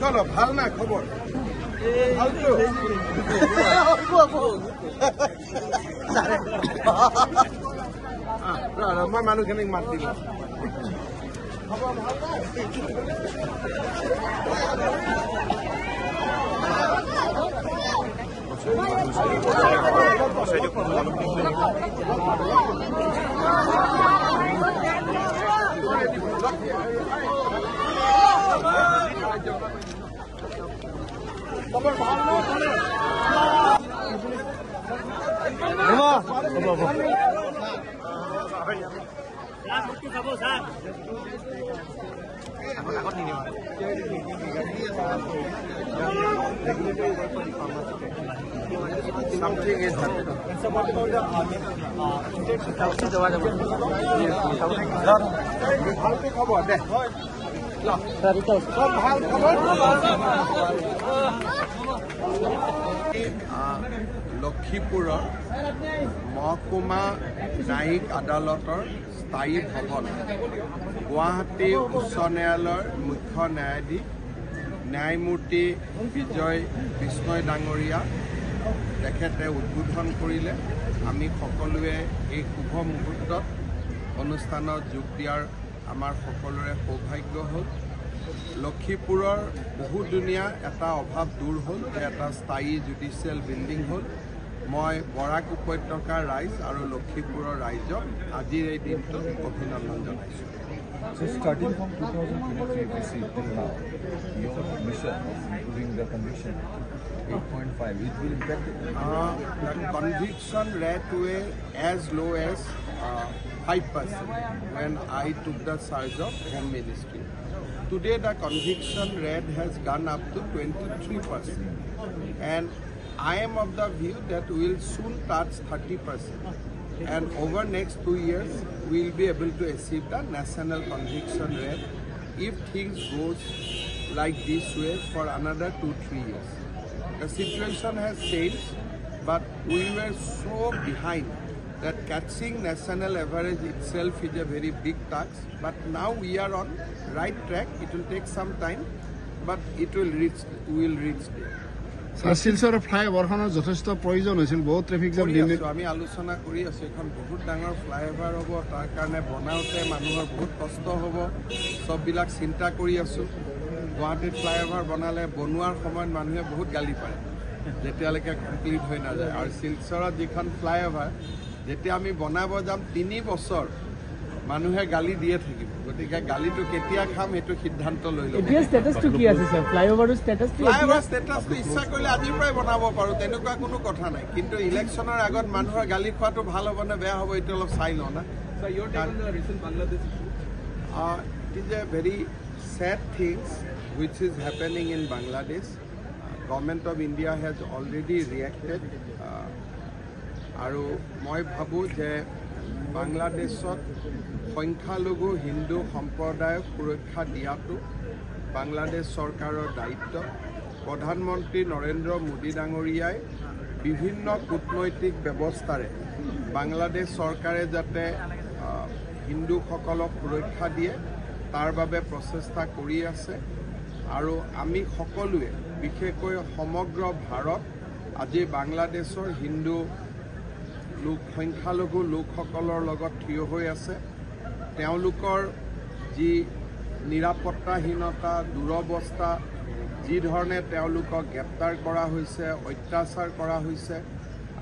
চলো ভাল না খবৰ মই মানুহখিনিক মাত দিলো Something is happening. লক্ষীপুৰৰ মহকুমা ন্যায়িক আদালতৰ স্থায়ী ভৱন গুৱাহাটী উচ্চ ন্যায়ালয়ৰ মুখ্য ন্যায়াধীশ ন্যায়মূৰ্তি বিজয় বিষ্ণয় ডাঙৰীয়া তেখেতে উদ্বোধন কৰিলে। আমি সকলোৱে এই শুভ মুহূৰ্তত অনুষ্ঠানত যোগ দিয়াৰ আমাৰ সকলোৰে সৌভাগ্য হ'ল। লক্ষীপুৰৰ বহুদিনীয়া এটা অভাৱ দূৰ হ'ল যে এটা স্থায়ী জুডিচিয়েল বিল্ডিং হ'ল। মই বৰাক উপত্যকাৰ ৰাইজ আৰু লক্ষীপুৰৰ ৰাইজক আজিৰ এই দিনটোত অভিনন্দন জনাইছোঁ। So starting from 2023 we see till now, your mission of improving the conviction 8.5, it will impact the conviction rate were as low as 5% when I took the charge of Home Ministry. Today the conviction rate has gone up to 23%, and I am of the view that we will soon touch 30%, and over next 2 years we will be able to achieve the national conviction rate if things goes like this way for another 2-3 years. The situation has changed, but we were so behind that catching national average itself is a very big task. But now we are on right track. It will take some time, but it will reach. We will reach there. শিলচৰৰ ফ্লাইঅভাৰখনৰ যথেষ্ট প্ৰয়োজন হৈছিল, বহুত traffic jam দিলে। আমি আলোচনা কৰি আছোঁ, এখন বহুত ডাঙৰ ফ্লাইঅভাৰ হ'ব, তাৰ কাৰণে বনাওঁতে মানুহৰ বহুত কষ্ট হ'ব, চববিলাক চিন্তা কৰি আছোঁ। গুৱাহাটীত ফ্লাইঅভাৰ বনালে বনোৱাৰ সময়ত মানুহে বহুত গালি পাৰে যেতিয়ালৈকে কমপ্লিট হৈ নাযায়, আৰু শিলচৰত যিখন ফ্লাইঅভাৰ যেতিয়া আমি বনাব যাম 3 বছৰ মানুহে গালি দিয়ে থাকিব, গতিকে গালিটো কেতিয়া খাম সেইটো সিদ্ধান্ত লৈ ল'ব। এতিয়া ষ্টেটাছটো কি আছে স্যাৰ? ফ্লাইঅভাৰৰ ষ্টেটাছটো ইচ্ছা কৰিলে আজিৰ পৰাই বনাব পাৰোঁ, তেনেকুৱা কোনো কথা নাই। কিন্তু ইলেকশ্যনৰ আগত মানুহৰ গালি খোৱাটো ভাল হ'ব নে বেয়া হ'ব এইটো অলপ চাই লওঁ না। It is a very sad things which is happening in Bangladesh. Government of India has already reacted. আৰু মই ভাবোঁ যে বাংলাদেশত সংখ্যালঘু হিন্দু সম্প্ৰদায়ক সুৰক্ষা দিয়াটো বাংলাদেশ চৰকাৰৰ দায়িত্ব। প্ৰধানমন্ত্ৰী নৰেন্দ্ৰ মোদী ডাঙৰীয়াই বিভিন্ন কূটনৈতিক ব্যৱস্থাৰে বাংলাদেশ চৰকাৰে যাতে হিন্দুসকলক সুৰক্ষা দিয়ে তাৰ বাবে প্ৰচেষ্টা কৰি আছে, আৰু আমি সকলোৱে বিশেষকৈ সমগ্ৰ ভাৰত আজি বাংলাদেশৰ হিন্দু সংখ্যালঘু লোকসকলৰ লগত থিয় হৈ আছে। তেওঁলোকৰ যি নিৰাপত্তাহীনতা, দুৰৱস্থা, যি ধৰণে তেওঁলোকক গ্ৰেপ্তাৰ কৰা হৈছে, অত্যাচাৰ কৰা হৈছে,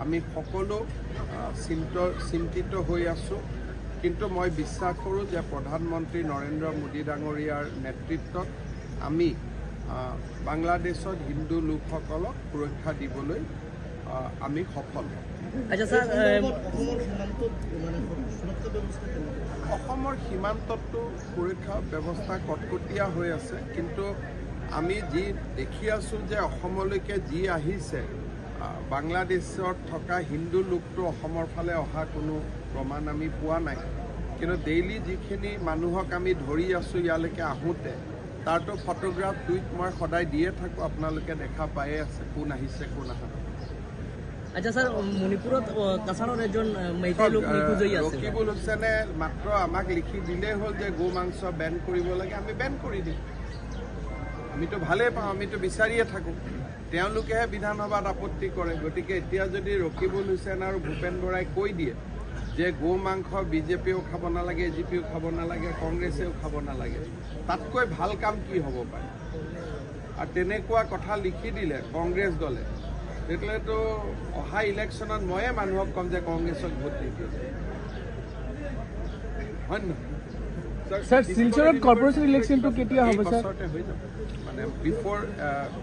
আমি সকলো চিন্তিত হৈ আছোঁ। কিন্তু মই বিশ্বাস কৰোঁ যে প্ৰধানমন্ত্ৰী নৰেন্দ্ৰ মোদী ডাঙৰীয়াৰ নেতৃত্বত আমি বাংলাদেশত হিন্দু লোকসকলক সুৰক্ষা দিবলৈ আমি সফল হ'ম। আচ্ছা স্যাৰ অসমৰ সীমান্ততো সুৰক্ষা ব্যৱস্থা কটকটীয়া হৈ আছে, কিন্তু আমি যি দেখি আছোঁ যে অসমলৈকে যি আহিছে বাংলাদেশত থকা হিন্দু লোকটো অসমৰ ফালে অহা কোনো প্ৰমাণ আমি পোৱা নাই। কিন্তু ডেইলি যিখিনি মানুহক আমি ধৰি আছোঁ ইয়ালৈকে আহোঁতে তাৰতো ফটোগ্ৰাফ টুইট মই সদায় দিয়ে থাকোঁ, আপোনালোকে দেখা পায়ে আছে কোন আহিছে কোন অহা। আচ্ছা স্যার মণিপুরত কাছাৰৰ এজন মেইটেই লোক নিখোঁজ হৈ আছে। ৰকিবুল হুছেইনে মাত্ৰ আমাক লিখি দিলেই হ'ল যে গো মাংস বেন কৰিব লাগে, আমি বেন কৰি দিম। আমিতো ভালেই পাওঁ, আমিতো বিচাৰিয়ে থাকোঁ, তেওঁলোকেহে বিধানসভাত আপত্তি কৰে। গতিকে এতিয়া যদি ৰকিবুল হুছেইন আৰু ভূপেন বৰাই কৈ দিয়ে যে গো মাংস বিজেপিও খাব নালাগে, এজিপিও খাব নালাগে, কংগ্ৰেছেও খাব নালাগে, তাতকৈ ভাল কাম কি হ'ব পাৰে? আৰু তেনেকুৱা কথা লিখি দিলে কংগ্ৰেছ দলে, তেতিয়াহ'লেতো অহা ইলেকশ্যনত ময়ে মানুহক ক'ম যে কংগ্ৰেছক ভোট নিদিয়ে, হয় নহয়? স্যাৰ শিলচৰত কৰ্পোৰেশন ইলেকশনটো কেতিয়া হ'ব স্যাৰ? বছৰতে হৈ যাব, মানে before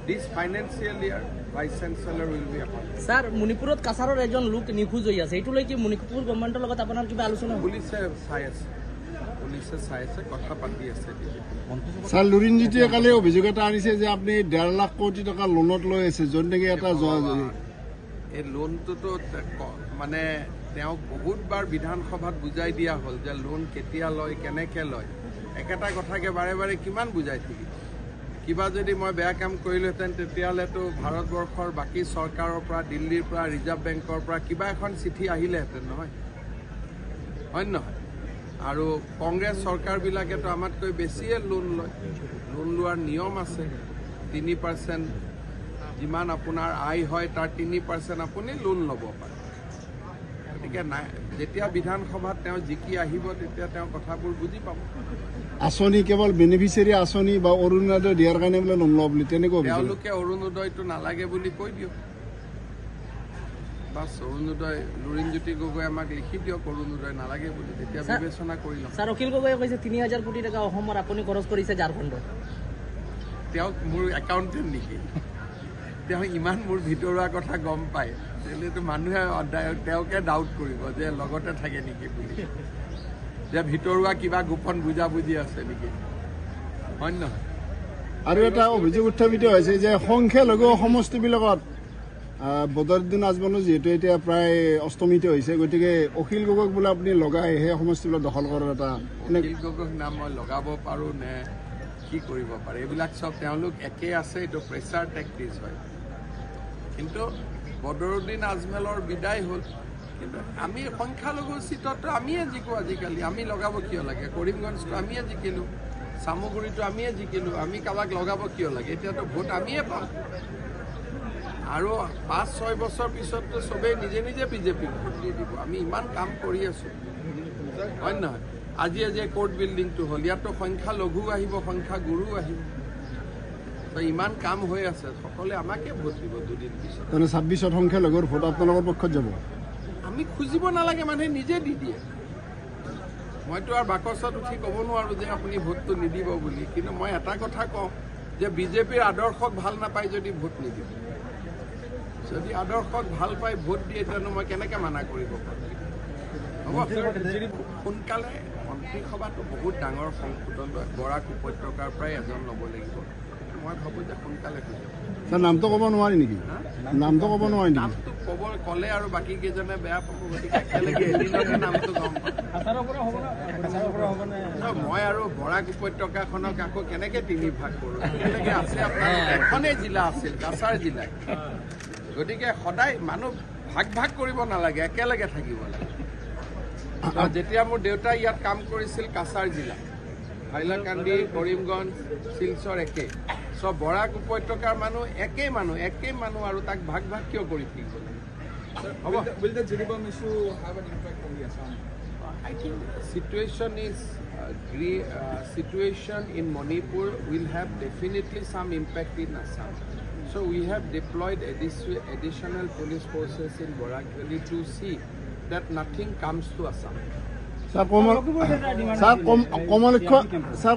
this financial year vice chancellor will be appointed. Sir মণিপুৰত কাছাৰৰ এজন লোক নিখোঁজ হৈ আছে, এইটো লৈ কি মণিপুৰ গভৰ্ণমেণ্টৰ লগত আপোনাৰ কিবা আলোচনা হ'ল? পুলিচে চাই আছে, কথা পাতি আছে। স্যার লুৰিণজ্যোতিয়ে কালি অভিযোগ এটা আনিছে যে আপুনি 1.5 লাখ কোটি টকা লোনত লৈ আছে, য'ত নেকি এটা এই লোনটোতো মানে তেওঁক বহুতবাৰ বিধানসভাত বুজাই দিয়া হ'ল যে লোন কেতিয়া লয়, কেনেকৈ লয়। একেটা কথাকে বাৰে বাৰে কিমান বুজাই থাকিব? কিবা যদি মই বেয়া কাম কৰিলোহেঁতেন তেতিয়াহ'লেতো ভাৰতবৰ্ষৰ বাকী চৰকাৰৰ পৰা, দিল্লীৰ পৰা, ৰিজাৰ্ভ বেংকৰ পৰা কিবা এখন চিঠি আহিলেহেঁতেন, নহয় হয় নহয়? আৰু কংগ্ৰেছ চৰকাৰবিলাকেতো আমাতকৈ বেছিয়ে লোন লয়। লোন লোৱাৰ নিয়ম আছে, 3% যিমান আপোনাৰ আয় হয় তাৰ 3% আপুনি লোন ল'ব পাৰে। গতিকে নাই, যেতিয়া বিধানসভাত তেওঁ জিকি আহিব তেতিয়া তেওঁ কথাবোৰ বুজি পাব। আঁচনি কেৱল বেনিফিচিয়াৰী আঁচনি বা অৰুণোদয় দিয়াৰ কাৰণে বোলে লোন লওঁ বুলি তেনেকুৱা তেওঁলোকে অৰুণোদয়টো নালাগে বুলি কৈ দিয়ক, বাছ অৰুণোদয় লুৰিণজ্যোতি গগৈ আমাক লিখি দিয়ক অৰুণোদয় নালাগে বুলি, তেতিয়া বিবেচনা কৰি ল'ম। স্যাৰ অখিল গগৈয়ে কৈছে 3000 কোটি টকা অসমৰ আপুনি খৰচ কৰিছে ঝাৰখণ্ডত। তেওঁক মোৰ একাউণ্টেণ্ট নেকি? তেওঁ ইমান মোৰ ভিতৰুৱা কথা গম পায়, তেতিয়াহ'লেতো মানুহে তেওঁকে ডাউট কৰিব যে লগতে থাকে নেকি বুলি, যে ভিতৰুৱা কিবা গোপন বুজাবুজি আছে নেকি, হয় নহয়? আৰু এটা অভিযোগ উত্থাপিত হৈছে যে সংখ্যালঘু সমষ্টিবিলাকত বদৰুদ্দিন আজমলো যিহেতু এতিয়া প্ৰায় অষ্টমিত হৈছে, গতিকে অখিল গগৈক বোলে আপুনি লগাই সেই সমষ্টিবিলাক দখল কৰাৰ এটা। অখিল গগৈক নাম মই লগাব পাৰোঁ নে কি কৰিব পাৰে? এইবিলাক চব তেওঁলোক একে আছে, এইটো প্ৰেচাৰ টেকটিক্স হয়। কিন্তু বদৰুদ্দিন আজমেলৰ বিদায় হ'ল, কিন্তু আমি সংখ্যালঘু চিটতো আমিয়ে জিকোঁ আজিকালি, আমি লগাব কিয় লাগে? কৰিমগঞ্জটো আমিয়ে জিকিলোঁ, চামগুৰিটো আমিয়ে জিকিলোঁ, আমি কাৰোবাক লগাব কিয় লাগে? এতিয়াতো ভোট আমিয়ে পাম, আৰু 5-6 বছৰ পিছততো চবেই নিজে নিজে বিজেপিক ভোট দি দিব। আমি ইমান কাম কৰি আছোঁ, হয় নহয়? আজি কোৰ্ট বিল্ডিংটো হ'ল, ইয়াতো সংখ্যালঘু আহিব, সংখ্যাগুৰু আহিব, ইমান কাম হৈ আছে, সকলোৱে আমাকে ভোট দিব 2 দিন পিছত। 26ত সংখ্যালঘুৰ ভোট আপোনালোকৰ পক্ষত যাব? আমি খুজিব নালাগে, মানুহে নিজে দি দিয়ে। মইতো আৰু বাকচত উঠি ক'ব নোৱাৰোঁ যে আপুনি ভোটটো নিদিব বুলি, কিন্তু মই এটা কথা কওঁ যে বিজেপিৰ আদৰ্শক ভাল নাপায় যদি ভোট নিদিব, যদি আদৰ্শক ভাল পাই ভোট দিয়ে তেতিয়ানো মই কেনেকৈ মানা কৰিব পাৰোঁ? হ'ব, সোনকালে মন্ত্ৰীসভাটো বহুত ডাঙৰ সংশোধন লয়, বৰাক উপত্যকাৰ পৰাই এজন ল'ব লাগিব। মই ভাবোঁ যে সোনকালে হৈ যাব। স্যাৰ নামটো ক'ব নোৱাৰি নেকি? নামটো ক'ব নোৱাৰি নেকি? নামটো ক'লে আৰু বাকী কেইজনে বেয়া পাব, গতিকে একেলগে এদিনতে নামটো গম পাম। মই আৰু বৰাক উপত্যকাখনক আকৌ কেনেকৈ 3 ভাগ কৰোঁ? একেলগে আছে, আপোনাৰ এখনেই জিলা আছিল, কাছাৰ জিলাত। গতিকে সদায় মানুহ ভাগ কৰিব নালাগে, একেলগে থাকিব লাগে। যেতিয়া মোৰ দেউতাই ইয়াত কাম কৰিছিল কাছাৰ জিলা, হাইলাকান্দি, কৰিমগঞ্জ, শিলচৰ একে, চব বৰাক উপত্যকাৰ মানুহ একেই মানুহ, আৰু তাক ভাগ কিয় কৰি থাকিব লাগে? Will the Jiribam issue have an impact on the Assam? I think situation in Manipur will have definitely some impact in Assam. So we have deployed additional police forces in Barak Valley to see that nothing comes to Assam. Sir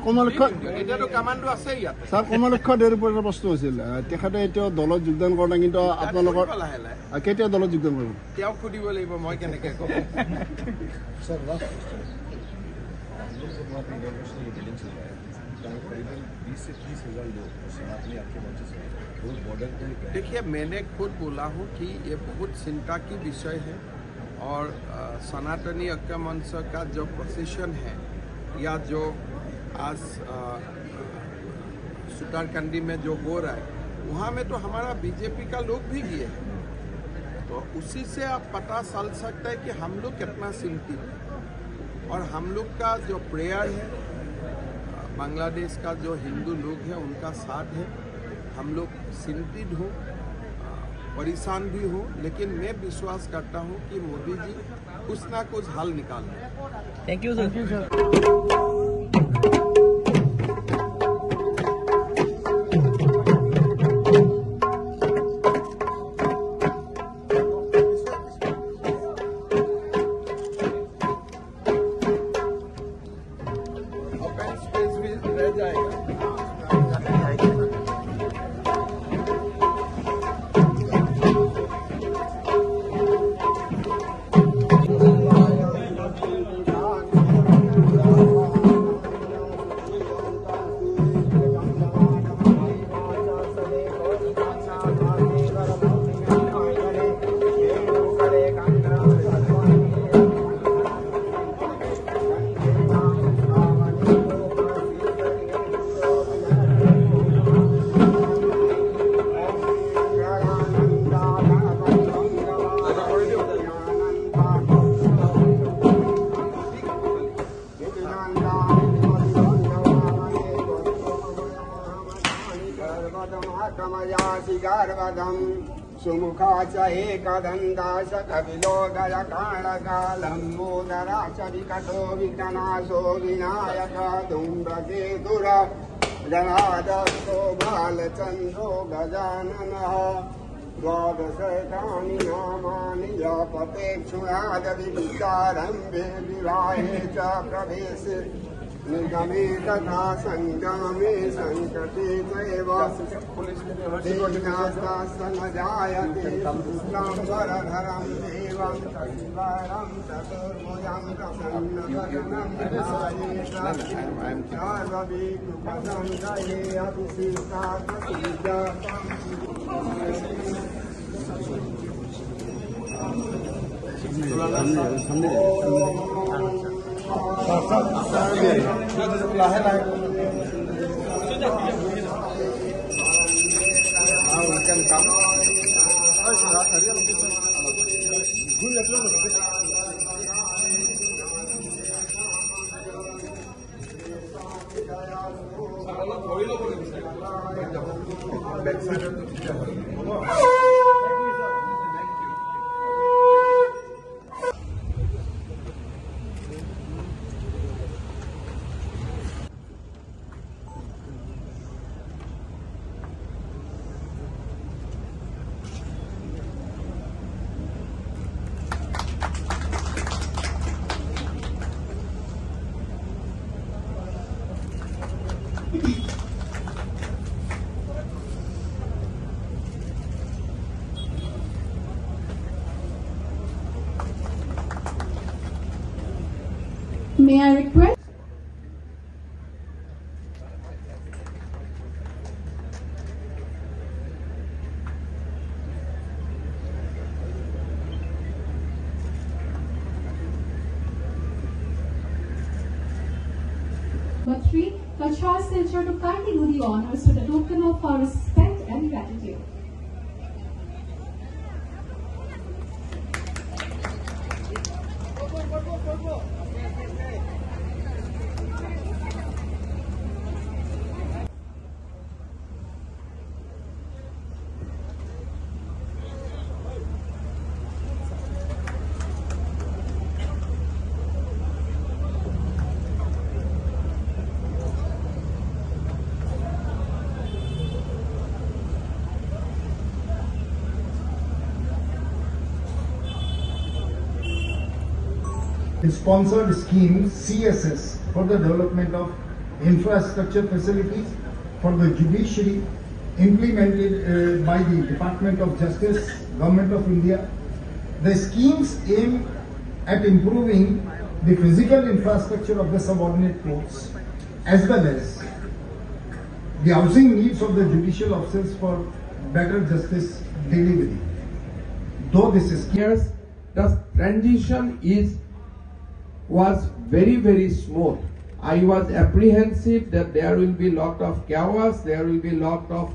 কমলক্ষ এতিয়াতো commando আছে ইয়াত sir Kamalaksha দেৰ ওপৰত এটা প্ৰশ্ন আছিল তেখেতে এতিয়া দলত যোগদান কৰা নাই কিন্তু আপোনালোকৰ লাহে লাহে কেতিয়া দলত যোগদান কৰিব তেওঁক সুধিব লাগিব মই কেনেকৈ ক'ম वहाँ पे इनोवेशन बिल्डिंग चल रहा है जहाँ करीबन 20 से 30,000 लोग सनातनी आपके मंच से रोज बॉर्डर पे देखिए मैंने खुद बोला हूँ कि ये बहुत चिंता की विषय है और सनातनी ऐक्य मंच का जो पोजीशन है या जो आज सुतारकंडी में जो हो रहा है वहाँ में तो हमारा बीजेपी का लोग भी गए हैं तो उसी से आप पता चल सकता है कि हम लोग कितना चिंतित हैं और हम लोग का जो प्रेयर है बांग्लादेश का जो हिंदू लोग हैं उनका साथ है हम लोग चिंतित हो परेशान भी हो लेकिन मैं विश्वास करता हूं कि मोदी जी कुछ ना कुछ हल निकालें थैंक यू सर सुमुखा च एकदन्ताश कपिलो गजकाणकालं मोदरा च विकटो विघ्ननाशो विनायक धूम्रकेतुर जनादस्तो बालचन्द्रो गजाननः द्वादशैतानि नामानि जपतेक्षुयादविचारम्भे विवाहे च प्रवेशे निगमे तथा संगमे संकटे चैव देवनास्तासन जायते शुक्लाम्बरधरं देवं वरं चतुर्भुजं प्रसन्नवदनं ध्यायेत् सर्वविघ्नोपशं जये अभिषेकात् May I request? Number 3, Kachar Silchar to kindly do the honors with a token of our respect and gratitude. sponsored scheme CSS for the development of infrastructure facilities for the judiciary implemented by the Department of Justice, Government of India. The schemes aim at improving the physical infrastructure of the subordinate courts as well as the housing needs of the judicial officers for better justice delivery. Though this is years, the transition was very smooth. I was apprehensive that there will be lot of chaos, there will be lot of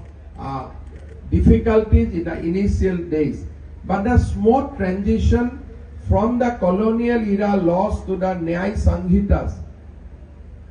difficulties in the initial days. But the smooth transition from the colonial era laws to the Nyaya Sanhitas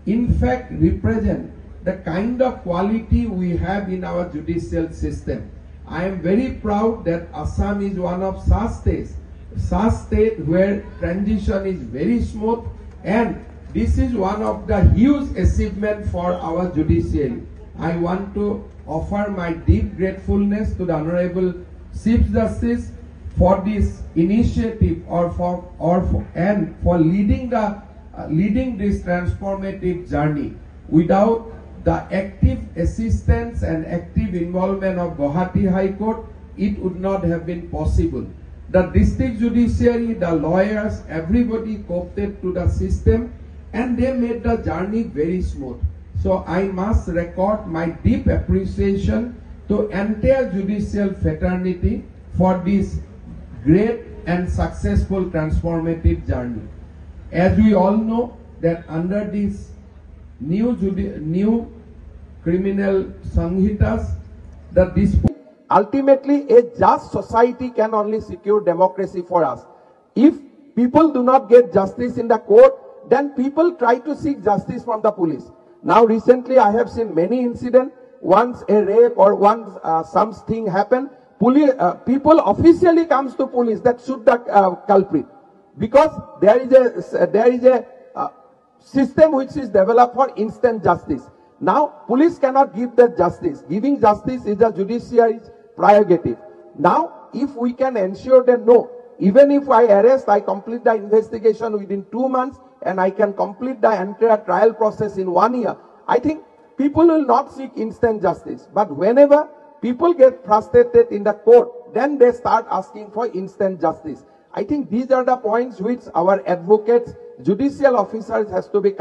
in fact represent the kind of quality we have in our judicial system. I am very proud that Assam is one of such state where transition is very smooth, and this is one of the huge achievement for our judiciary. I want to offer my deep gratefulness to the Honorable Chief Justice for this initiative and for leading this transformative journey. Without the active assistance and active involvement of Guwahati High Court, it would not have been possible. The district judiciary, the lawyers, everybody coopted to the system, and they made the journey very smooth. So I must record my deep appreciation to entire judicial fraternity for this great and successful transformative journey. As we all know that under this new criminal Sanhitas, ultimately a just society can only secure democracy for us. If people do not get justice in the court, then people try to seek justice from the police. Now recently I have seen many incidents. Once a rape or once something happened, people officially comes to police that shoot the culprit, because there is a system which is developed for instant justice. Now police cannot give that justice. Giving justice is the judiciary's prerogative. Now if we can ensure that no, even if I arrest, I complete the investigation within 2 months and I can complete the entire trial process in 1 year, I think people will not seek instant justice. But whenever people get frustrated in the court, then they start asking for instant justice. I think these are the points which our advocates, judicial officers has to be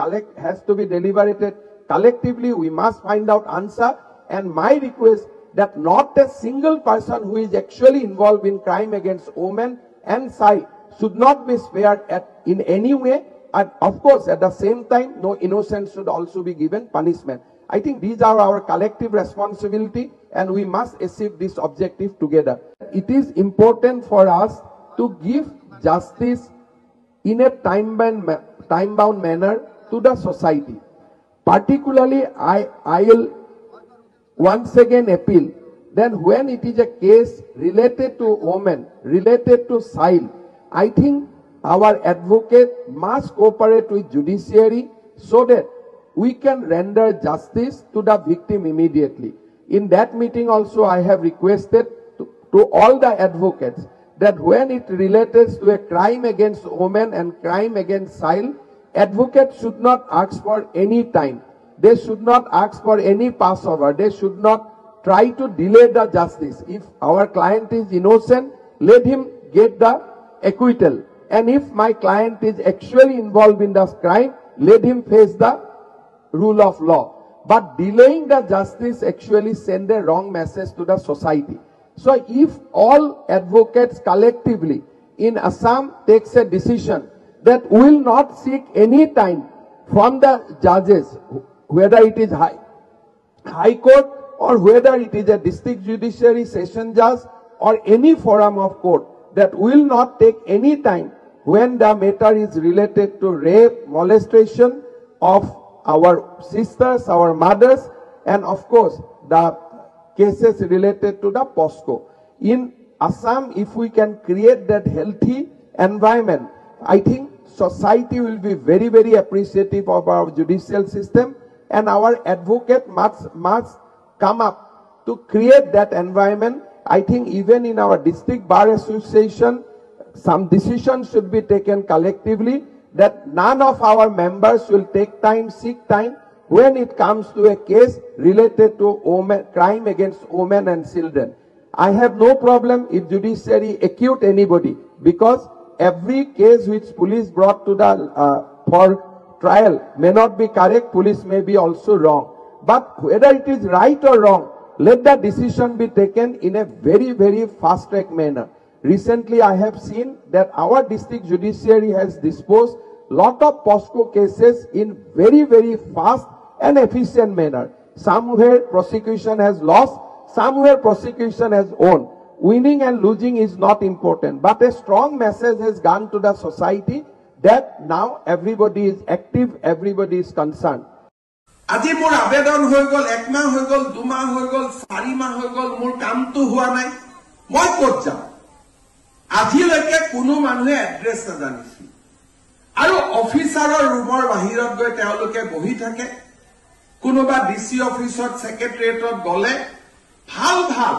deliberated collectively. We must find out answer. And my request that not a single person who is actually involved in crime against women and child should not be spared in any way. And of course, at the same time, no innocent should also be given punishment. I think these are our collective responsibility, and we must achieve this objective together. It is important for us to give justice in a time-bound manner to the society. Particularly, I will once again appeal that when it is a case related to women, related to child, I think our advocate must cooperate with judiciary so that we can render justice to the victim immediately. In that meeting also I have requested to all the advocates that when it relates to a crime against women and crime against child, advocates should not ask for any time. They should not ask for any passover. They should not try to delay the justice. If our client is innocent, let him get the acquittal. And if my client is actually involved in the crime, let him face the rule of law. But delaying the justice actually sends a wrong message to the society. So if all advocates collectively in Assam takes a decision that will not seek any time from the judges, whether it is high court or whether it is a district judiciary session judge or any forum of court, that will not take any time when the matter is related to rape, molestation of our sisters, our mothers, and of course the cases related to the POSCO. In Assam, if we can create that healthy environment, I think society will be very appreciative of our judicial system, and our advocate must come up to create that environment. I think even in our district bar association, some decisions should be taken collectively that none of our members will take time, seek time when it comes to a case related to crime against women and children. I have no problem if judiciary acquit anybody, because every case which police brought to the for trial may not be correct, police may be also wrong. But whether it is right or wrong, let the decision be taken in a very, very fast-track manner. Recently, I have seen that our district judiciary has disposed lot of POSCO cases in very, very fast and efficient manner. Somewhere prosecution has lost, somewhere prosecution has won. Winning and losing is not important, but a strong message has gone to the society that now everybody is active, everybody is concerned. আজি মোৰ আবেদন হৈ গল, 1 মাহ হৈ গল, 2 মাহ হৈ গল, 4 মাহ হৈ গল, মোৰ কামটো হোৱা নাই, মই ক'ত যাম? আজিলৈকে কোনো মানুহে এড্ৰেছ নাজানিছিল আৰু অফিচাৰৰ ৰুমৰ বাহিৰত গৈ তেওঁলোকে বহি থাকে। কোনোবা ডিসি অফিসত সেক্ৰেটাৰিয়েটত গলে ভাল ভাল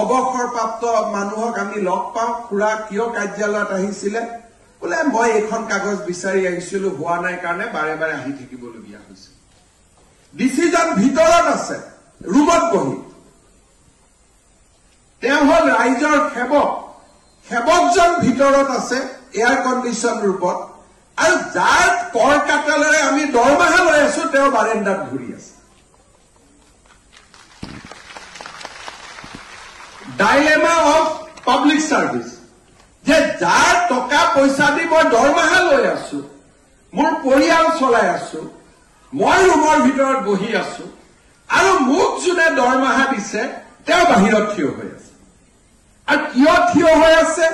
অৱসৰপ্ৰাপ্ত মানুহক আমি লগ পাওঁ, খুৰা কিয় কাৰ্যালয়ত আহিছিলে? বোলে মই এখন কাগজ বিচাৰি আহিছিলো, হোৱা নাই কাৰণে বাৰে বাৰে আহি থাকিবলগীয়া হৈছে। ডিসিজন ভিতৰত আছে, ৰুমত বহি। তেওঁ হল ৰাইজৰ সেৱক, সেৱকজন ভিতৰত আছে এয়াৰ কণ্ডিশ্যন ৰূপত, আৰু যাৰ কৰ কাটালেৰে আমি দৰমহা লৈ আছো তেওঁ বাৰেণ্ডাত ঘূৰি আছে। ডাইলেমা অফ পাব্লিক সাৰ্ভিস, যে যাৰ টকা পইচা দি মই দৰমহা লৈ আছো, মোৰ পৰিয়াল চলাই আছো, মই ৰুমৰ ভিতৰত বহি আছো, আৰু মোক যোনে দৰমহা দিছে তেওঁ বাহিৰত থিয় হৈ আছে। আৰু কিয় থিয় হৈ আছে?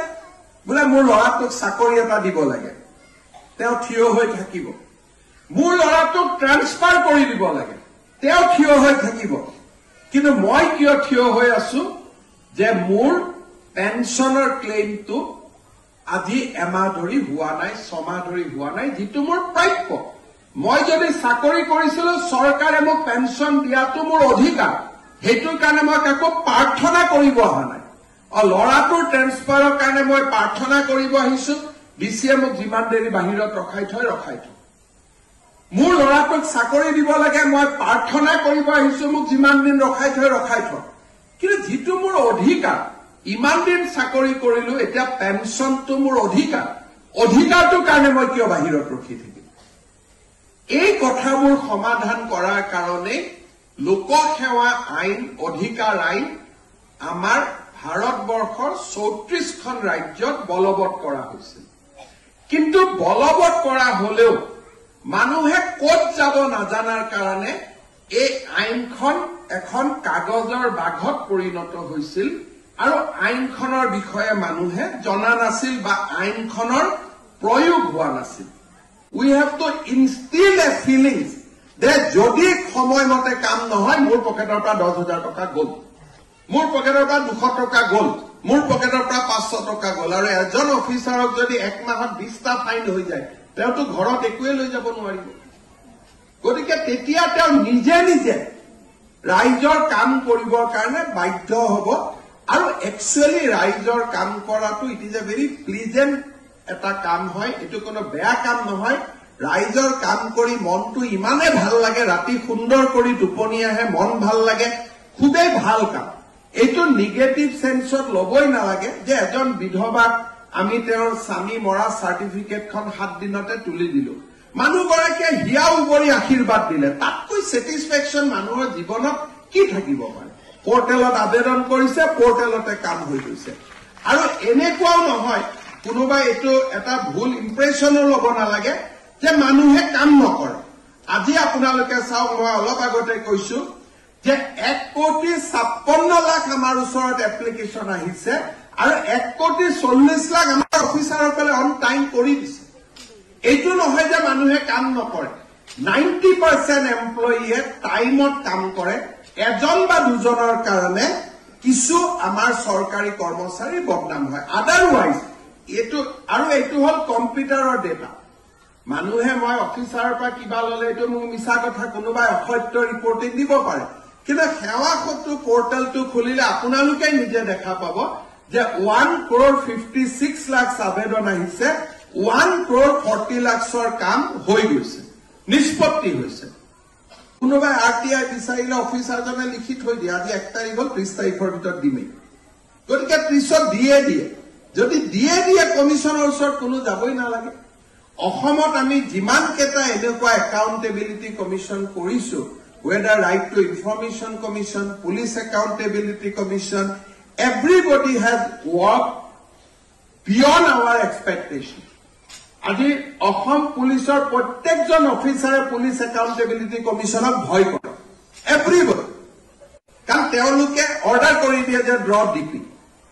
বোলে মোৰ ল'ৰাটোক চাকৰি এটা দিব লাগে, তেওঁ থিয় হৈ থাকিব। মোৰ ল'ৰাটোক ট্ৰান্সফাৰ কৰি দিব লাগে, তেওঁ থিয় হৈ থাকিব। কিন্তু মই কিয় থিয় হৈ আছো? যে মোৰ পেঞ্চনৰ ক্লেইমটো আজি এমাহ ধৰি হোৱা নাই, 6 মাহ ধৰি হোৱা নাই, যিটো মোৰ প্ৰাপ্য। মই যদি চাকৰি কৰিছিলো, চৰকাৰে মোক পেঞ্চন দিয়াটো মোৰ অধিকাৰ, সেইটোৰ কাৰণে মই কাকো প্ৰাৰ্থনা কৰিব অহা নাই। ল'ৰাটোৰ ট্ৰেন্সফাৰৰ কাৰণে মই প্ৰাৰ্থনা কৰিব আহিছো, ডিচিয়ে মোক যিমান দেৰি বাহিৰত ৰখাই থয়। মোৰ ল'ৰাটোক চাকৰি দিব লাগে, মই প্ৰাৰ্থনা কৰিব আহিছো, মোক যিমান দিন ৰখাই থয়। কিন্তু যিটো মোৰ অধিকাৰ, ইমান দিন চাকৰি কৰিলো, এতিয়া পেঞ্চনটো মোৰ অধিকাৰ, অধিকাৰটোৰ কাৰণে মই কিয় বাহিৰত ৰখি থাকিম? এই কথাবোৰ সমাধান কৰাৰ কাৰণে লোকসেৱা আইন, অধিকাৰ আইন আমাৰ ভাৰতবৰ্ষৰ 34খন ৰাজ্যত বলবৎ কৰা হৈছিল। কিন্তু বলবৎ কৰা হলেও মানুহে ক'ত যাব নাজানাৰ কাৰণে এই আইনখন এখন কাগজৰ বাঘত পৰিণত হৈছিল, আৰু আইনখনৰ বিষয়ে মানুহে জনা নাছিল বা আইনখনৰ প্ৰয়োগ হোৱা নাছিল। We have to instill a feelings that যদি সময়মতে কাম নহয়, মোৰ পকেটৰ পৰা 10,000 টকা গ'ল, মোৰ পকেটৰ পৰা 200 টকা গ'ল, মোৰ পকেটৰ পৰা 500 টকা গ'ল, আৰু এজন অফিচাৰক যদি 1 মাহত 20টা ফাইন হৈ যায়, তেওঁতো ঘৰত একোৱে লৈ যাব নোৱাৰিব। গতিকে তেতিয়া তেওঁ নিজে নিজে ৰাইজৰ কাম কৰিবৰ কাৰণে বাধ্য হ'ব। আৰু একচুৱেলি ৰাইজৰ কাম কৰাটো it is a very pleasant এটা কাম হয়, এইটো কোনো বেয়া কাম নহয়। ৰাইজৰ কাম কৰি মনটো ইমানে ভাল লাগে, ৰাতি সুন্দৰ কৰি টোপনি আহে, মন ভাল লাগে, খুবেই ভাল কাম। এইটো নিগেটিভ সেন্সত ল'বই নালাগে যে এজন বিধৱাক আমি তেওঁৰ স্বামী মৰা চাৰ্টিফিকেটখন 7 দিনতে তুলি দিলো, মানুহগৰাকীয়ে হিয়া উবৰি আশীৰ্বাদ দিলে, তাতকৈ ছেটিছফেকশ্যন মানুহৰ জীৱনত কি থাকিব পাৰে? পৰ্টেলত আবেদন কৰিছে, পৰ্টেলতে কাম হৈ গৈছে। আৰু এনেকুৱাও নহয়, কোনোবাই এইটো এটা ভুল ইম্প্ৰেশ্যনো ল'ব নালাগে যে মানুহে কাম নকৰে। আজি আপোনালোকে চাওক, মই অলপ আগতে কৈছো যে 1,56,00,000 আমাৰ ওচৰত এপ্লিকেশ্যন আহিছে, আৰু 1,40,00,000 আমাৰ অফিচাৰসকলে অন টাইম কৰি দিছে। এইটো নহয় যে মানুহে কাম নকৰে। 90% এমপ্লয়ীয়ে টাইমত কাম কৰে। এজন বা দুজনৰ কাৰণে কিছু আমাৰ চৰকাৰী কৰ্মচাৰী বদনাম হয়, আদাৰৱাইজ এইটো হল কম্পিউটাৰৰ ডেটা। মানুহে মই অফিচাৰৰ পৰা কিবা ললে এইটো মোক মিছা কথা, কোনোবাই অসত্য ৰিপৰ্টিং দিব পাৰে। কিন্তু সেৱা সেতু পৰ্টেলটো খুলিলে আপোনালোকে নিজে দেখা পাব যে 1,56,00,000 আবেদন আহিছে, 1,40 crore কাম হৈ গৈছে, নিষ্পত্তি হৈছে। কোনোবাই RTI বিচাৰিলে অফিচাৰজনে লিখি থৈ দিয়ে, আজি 1 তাৰিখ হ'ল, 30 তাৰিখৰ ভিতৰত দিমেই। গতিকে 30ত দিয়ে যদি দিয়ে কমিশনৰ ওচৰত কোনো যাবই নালাগে। অসমত আমি যিমান কেইটা এনেকুৱা একাউণ্টেবিলিটি কমিশন কৰিছো, whether right to information commission, police accountability commission, everybody has worked beyond our expectation. আজি অসম পুলিচৰ প্ৰত্যেকজন অফিচাৰে পুলিচ একাউণ্টেবিলিটি কমিশনক ভয় কৰে, এভৰিবডি। কাৰণ তেওঁলোকে অৰ্ডাৰ কৰি দিয়ে যে ড্ৰ ডিপি,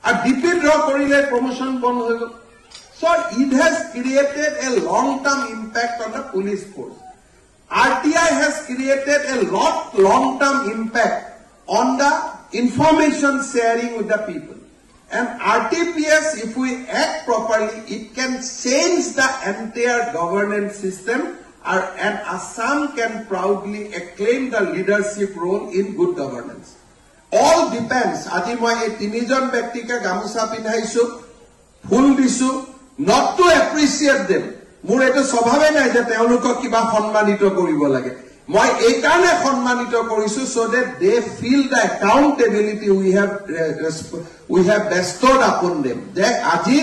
আৰু ডিপি ড্ৰ কৰিলে প্ৰমোশ্যন বন্ধ হৈ গ'ল। So it has created a long-term impact on the police force. RTI has created a long-term impact on the information sharing with the people. And RTPS, if we act properly, it can change the entire governance system, and Assam can proudly acclaim the leadership role in good governance. All depends. Aji moi ei tinijon bektike gamusa pindhaisu, phul disu, not to appreciate them. Mur eto swabhabe nai je teolukok kiba সম্মানিত কৰিব লাগে। মই এই কাৰণে সম্মানিত কৰিছো so that they feel the accountability we have bestowed upon them. যে আজি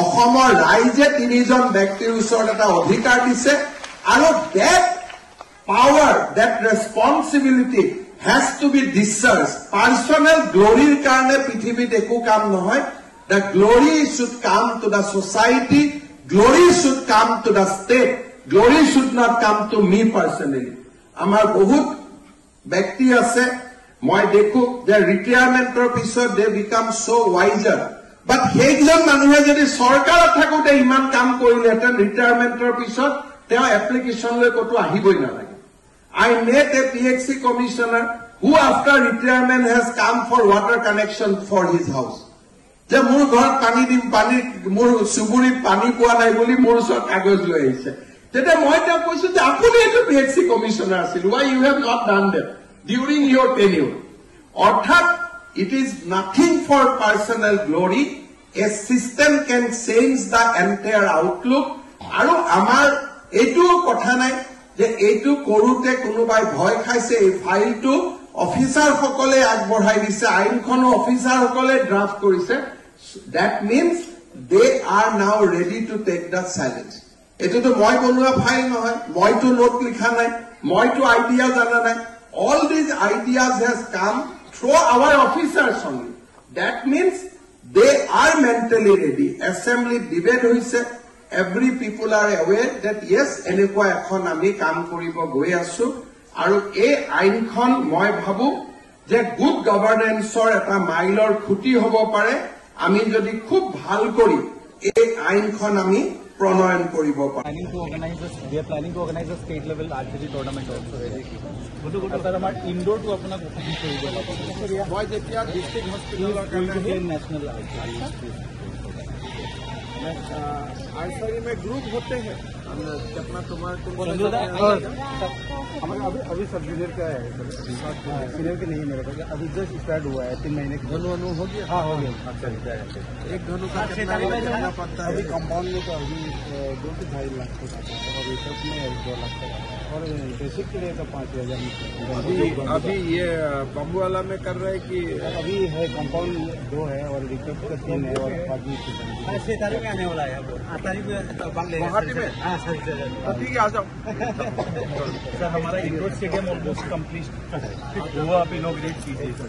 অসমৰ ৰাইজে তিনিজন ব্যক্তিৰ ওচৰত এটা অধিকাৰ দিছে, আৰু that power, that responsibility has to be discharged. Personal glory karne prithibit eku kam nohoy. The glory should come to the society, glory should come to the state, glory should not come to me personally. Amar bahut byakti ase, moi dekhu the retirement pisot they become so wiser. But hekjon manuhe jodi sarkarat thakote iman kam korile eta retirement pisot teo application loi kotu ahiboi nalage. I met a PHC commissioner who after retirement has come for water connection for his house. যে মোৰ ঘৰত পানী দিম, পানী মোৰ সুবুৰীত পানী পোৱা নাই বুলি মোৰ ওচৰত কাগজ লৈ আহিছে। তেতিয়া মই তেওঁক কৈছো যে আপুনি এইটো PHC কমিশনাৰ আছিল, why you have not done that during your tenure? অৰ্থাৎ it is nothing for personal glory. A system can change the entire outlook. আৰু আমাৰ এইটো কথা নাই যে এইটো কৰোতে কোনোবাই ভয় খাইছে, এই ফাইলটো অফিচাৰ সকলে আগবঢ়াই দিছে, আইনখনো অফিচাৰ সকলে ড্ৰাফট কৰিছে। That means they are now ready to take the challenge. এটোতো মই বনোৱা ফাইল নহয়, মইতো নোট লিখা নাই, মইতো আইডিয়া জানা নাই। All these ideas has come through our officers only. That means they are mentally ready. Assembly debate hoise, every people are aware that yes, enekwa ekhon ami kam koribo goi asu, aru ei ainkhon moi bhabu je good governanceor eta mailor khuti hobo pare, আমি যদি খুব ভাল কৰি এই আইনখন আমি প্ৰণয়ন কৰিব পাৰোঁ। We are planning to organize a state level archery tournament also. Sir, our indoor to apna মই যেতিয়া ডিস্ট্রিক্ট হসপিটালৰ কাৰণে national archery आर्चरी में ग्रुप होते हैं, अपना हमारे अभी सब जूनियर का है, सीनियर के नहीं मेरे पास, अभी जस्ट स्टार्ट हुआ है 3 महीने का। धनु अनु हो गया? हाँ हो गया। अच्छा एक धनु का कितना लेना पड़ता है? अभी कंपाउंड में तो अभी 2 से 2.5 लाख तक आता है, और रिसर्च में 2 लाख तक आता है, और बेसिक के लिए तो 5,000। अभी ये बम्बू वाला में कर रहे हैं कि अभी है कंपाउंड 2 है, और रिसर्च का 3 है, और 5 तारीख में आने वाला है। गुवाहाटी में? ठीक है, आ जाओ। सर हमारा इंडोर स्टेडियम ऑलमोस्ट कंप्लीट है, वो आप इनॉग्रेट कीजिए सर।